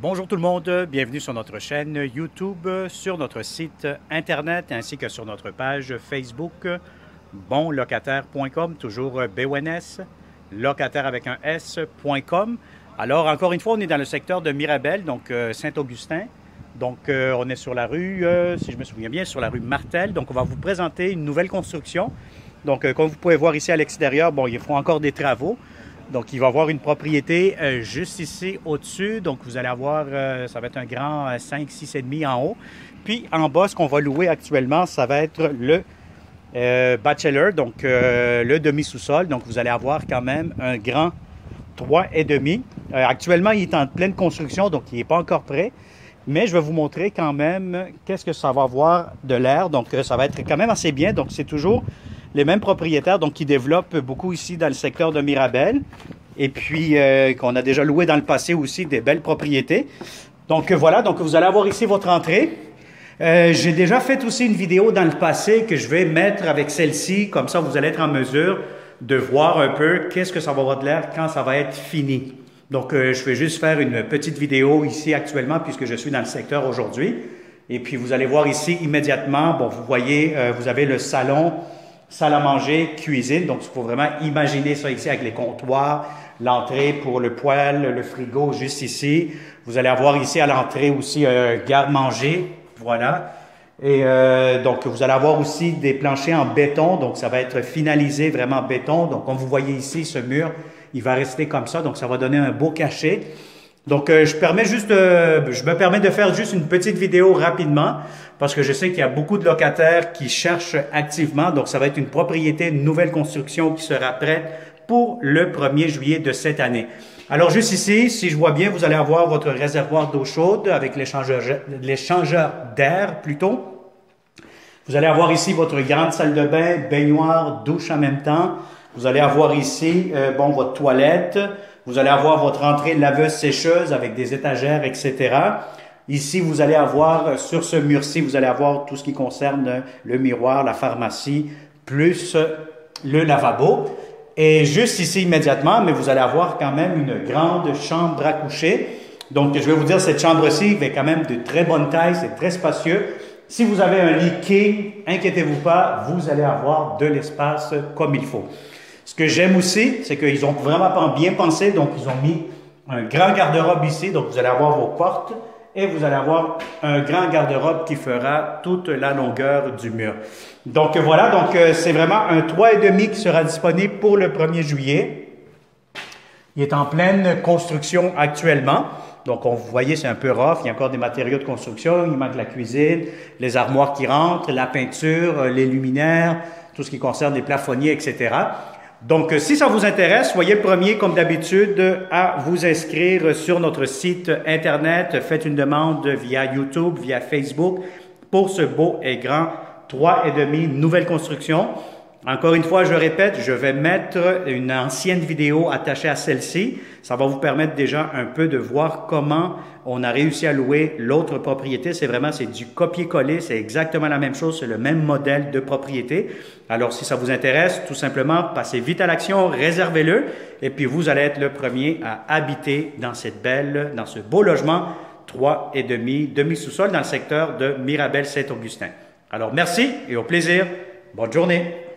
Bonjour tout le monde, bienvenue sur notre chaîne YouTube, sur notre site Internet ainsi que sur notre page Facebook bonlocataire.com, toujours BONS, locataire avec un S.com. Alors, encore une fois, on est dans le secteur de Mirabel, donc Saint-Augustin. Donc, on est sur la rue, si je me souviens bien, sur la rue Martel. Donc, on va vous présenter une nouvelle construction. Donc, comme vous pouvez voir ici à l'extérieur, bon, il faut encore des travaux. Donc, il va y avoir une propriété juste ici au-dessus. Donc, vous allez avoir, ça va être un grand 5, 6,5 en haut. Puis, en bas, ce qu'on va louer actuellement, ça va être le bachelor, donc le demi-sous-sol. Donc, vous allez avoir quand même un grand 3,5. Actuellement, il est en pleine construction, donc il n'est pas encore prêt. Mais je vais vous montrer quand même qu'est-ce que ça va avoir de l'air. Donc, ça va être quand même assez bien. Donc, c'est toujours les mêmes propriétaires donc, qui développent beaucoup ici dans le secteur de Mirabel. Et puis, qu'on a déjà loué dans le passé aussi des belles propriétés. Donc, voilà. Donc, vous allez avoir ici votre entrée. J'ai déjà fait aussi une vidéo dans le passé que je vais mettre avec celle-ci. Comme ça, vous allez être en mesure de voir un peu qu'est-ce que ça va avoir de l'air quand ça va être fini. Donc, je vais juste faire une petite vidéo ici actuellement puisque je suis dans le secteur aujourd'hui. Et puis, vous allez voir ici immédiatement, bon, vous voyez, vous avez le salon, salle à manger, cuisine. Donc, il faut vraiment imaginer ça ici avec les comptoirs, l'entrée pour le poêle, le frigo juste ici. Vous allez avoir ici à l'entrée aussi un garde-manger, voilà. Et donc, vous allez avoir aussi des planchers en béton. Donc, ça va être finalisé vraiment en béton. Donc, comme vous voyez ici, ce mur, il va rester comme ça. Donc, ça va donner un beau cachet. Donc, je me permets de faire juste une petite vidéo rapidement parce que je sais qu'il y a beaucoup de locataires qui cherchent activement. Donc, ça va être une propriété, une nouvelle construction qui sera prête pour le 1er juillet de cette année. Alors, juste ici, si je vois bien, vous allez avoir votre réservoir d'eau chaude avec l'échangeur d'air plutôt. Vous allez avoir ici votre grande salle de bain, baignoire, douche en même temps. Vous allez avoir ici, votre toilette. Vous allez avoir votre entrée laveuse-sécheuse avec des étagères, etc. Ici, vous allez avoir, sur ce mur-ci, vous allez avoir tout ce qui concerne le miroir, la pharmacie, plus le lavabo. Et juste ici, immédiatement, mais vous allez avoir quand même une grande chambre à coucher. Donc, je vais vous dire, cette chambre-ci est quand même de très bonne taille, c'est très spacieux. Si vous avez un lit king, inquiétez-vous pas, vous allez avoir de l'espace comme il faut. Ce que j'aime aussi, c'est qu'ils ont vraiment bien pensé. Donc, ils ont mis un grand garde-robe ici. Donc, vous allez avoir vos portes et vous allez avoir un grand garde-robe qui fera toute la longueur du mur. Donc, voilà. Donc, c'est vraiment un 3,5 qui sera disponible pour le 1er juillet. Il est en pleine construction actuellement. Donc, vous voyez, c'est un peu rough. Il y a encore des matériaux de construction. Il manque la cuisine, les armoires qui rentrent, la peinture, les luminaires, tout ce qui concerne les plafonniers, etc. Donc, si ça vous intéresse, soyez le premier, comme d'habitude, à vous inscrire sur notre site Internet. Faites une demande via YouTube, via Facebook pour ce beau et grand 3,5 nouvelle construction. Encore une fois, je répète, je vais mettre une ancienne vidéo attachée à celle-ci. Ça va vous permettre déjà un peu de voir comment on a réussi à louer l'autre propriété. C'est du copier-coller, c'est exactement la même chose, c'est le même modèle de propriété. Alors, si ça vous intéresse, tout simplement, passez vite à l'action, réservez-le, et puis vous allez être le premier à habiter dans dans ce beau logement 3,5 demi-sous-sol dans le secteur de Mirabel-Saint-Augustin. Alors, merci et au plaisir. Bonne journée.